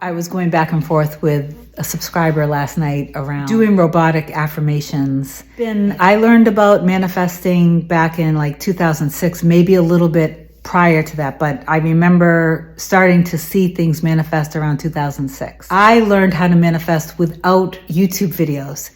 I was going back and forth with a subscriber last night around doing robotic affirmations. I learned about manifesting back in like 2006, maybe a little bit prior to that, but I remember starting to see things manifest around 2006. I learned how to manifest without YouTube videos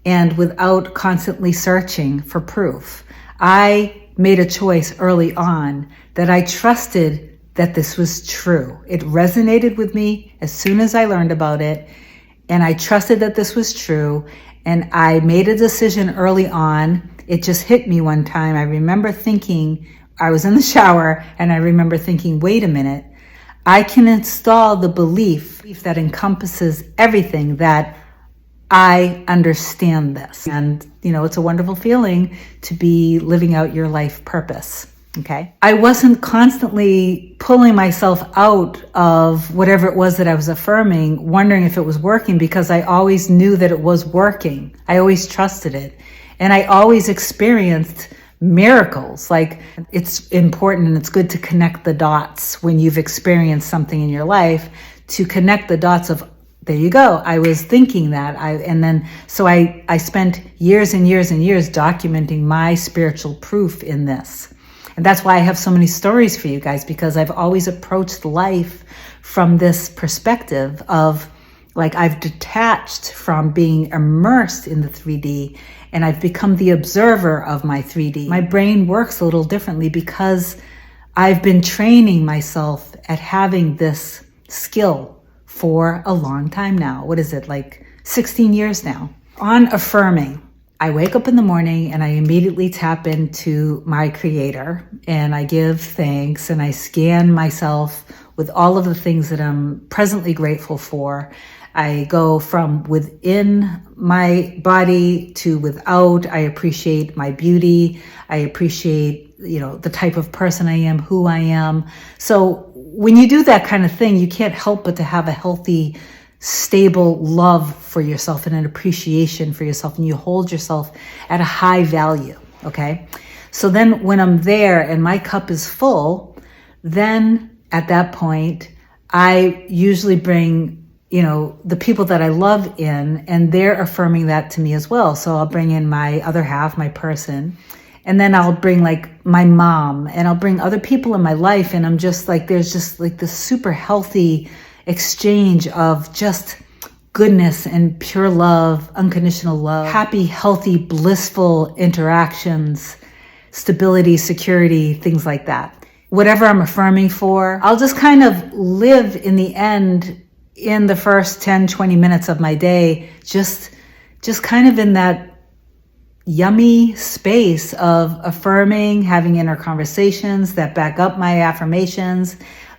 and without constantly searching for proof. I made a choice early on that I trusted that this was true. It resonated with me as soon as I learned about it, and I trusted that this was true, and I made a decision early on. It just hit me one time. I remember thinking, I was in the shower, and I remember thinking, wait a minute, I can install the belief that encompasses everything, that I understand this. And, it's a wonderful feeling to be living out your life purpose. Okay. I wasn't constantly pulling myself out of whatever it was that I was affirming, wondering if it was working, because I always knew that it was working. I always trusted it. And I always experienced miracles. Like, it's important and it's good to connect the dots when you've experienced something in your life, to connect the dots of, there you go, I was thinking that. So I spent years and years and years documenting my spiritual proof in this. And that's why I have so many stories for you guys, because I've always approached life from this perspective of, like, I've detached from being immersed in the 3D, and I've become the observer of my 3D. My brain works a little differently because I've been training myself at having this skill for a long time now. What is it, like 16 years now? On affirming, I wake up in the morning and I immediately tap into my creator, and I give thanks, and I scan myself with all of the things that I'm presently grateful for. I go from within my body to without. I appreciate my beauty. I appreciate, the type of person I am, who I am. So when you do that kind of thing, you can't help but to have a healthy, stable love for yourself and an appreciation for yourself, and you hold yourself at a high value. Okay. So then when I'm there and my cup is full, then at that point, I usually bring, the people that I love in, and they're affirming that to me as well. So I'll bring in my other half, my person, and then I'll bring like my mom, and I'll bring other people in my life. And I'm just like, there's just like this super healthy exchange of just goodness and pure love, unconditional love, happy, healthy, blissful interactions, stability, security, things like that. Whatever I'm affirming for, I'll just kind of live in the end, in the first 10, 20 minutes of my day, just kind of in that yummy space of affirming, having inner conversations that back up my affirmations,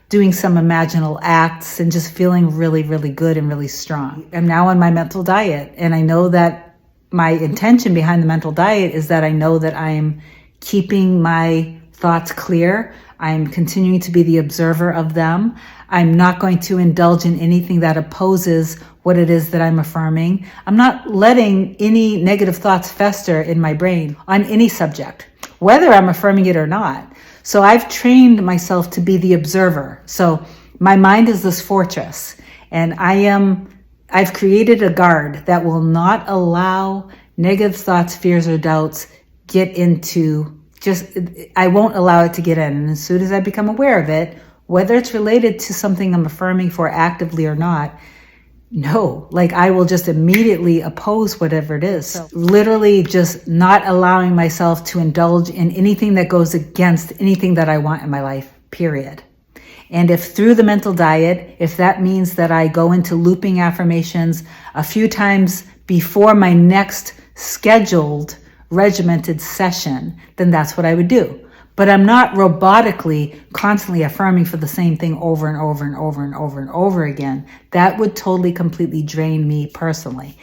doing some imaginal acts, and just feeling really, really good and really strong. I'm now on my mental diet, and I know that my intention behind the mental diet is that I know that I'm keeping my thoughts clear. I'm continuing to be the observer of them. I'm not going to indulge in anything that opposes what it is that I'm affirming. I'm not letting any negative thoughts fester in my brain on any subject, whether I'm affirming it or not. So I've trained myself to be the observer. So my mind is this fortress, and I've created a guard that will not allow negative thoughts, fears, or doubts I won't allow it to get in. And as soon as I become aware of it, whether it's related to something I'm affirming for actively or not, I will just immediately oppose whatever it is. So literally just not allowing myself to indulge in anything that goes against anything that I want in my life, period. And if through the mental diet, if that means that I go into looping affirmations a few times before my next scheduled regimented session, then that's what I would do. But I'm not robotically constantly affirming for the same thing over and over and over and over and over again. That would totally, completely drain me personally.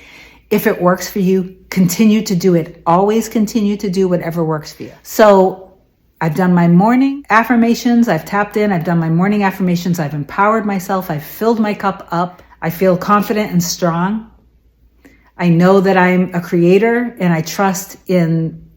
If it works for you, continue to do it. Always continue to do whatever works for you. So I've done my morning affirmations. I've tapped in. I've done my morning affirmations. I've empowered myself. I've filled my cup up. I feel confident and strong. I know that I'm a creator, and I trust in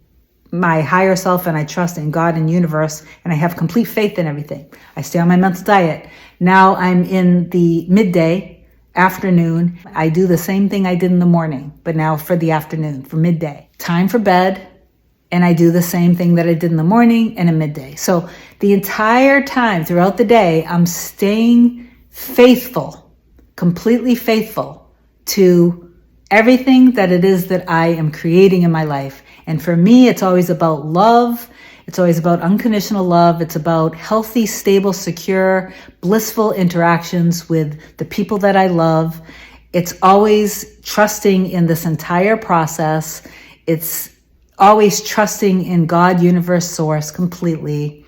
my higher self and I trust in God and universe and I have complete faith in everything. I stay on my mental diet. Now I'm in the midday, afternoon. I do the same thing I did in the morning, but now for the afternoon, for midday. Time for bed, and I do the same thing that I did in the morning and in midday. So the entire time throughout the day, I'm staying faithful, completely faithful to everything that it is that I am creating in my life. And for me, it's always about love. It's always about unconditional love. It's about healthy, stable, secure, blissful interactions with the people that I love. It's always trusting in this entire process. It's always trusting in God, universe, source completely.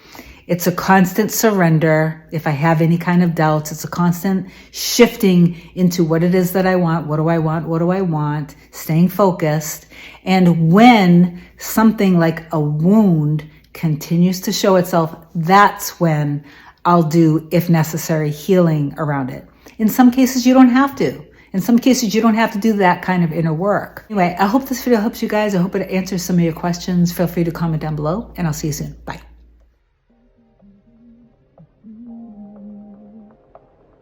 It's a constant surrender. If I have any kind of doubts, it's a constant shifting into what it is that I want. What do I want? What do I want? Staying focused. And when something like a wound continues to show itself, that's when I'll do, if necessary, healing around it. In some cases, you don't have to. In some cases, you don't have to do that kind of inner work. Anyway, I hope this video helps you guys. I hope it answers some of your questions. Feel free to comment down below, and I'll see you soon. Bye.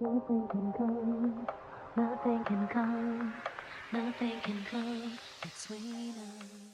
Nothing can come, nothing can come, nothing can come between us.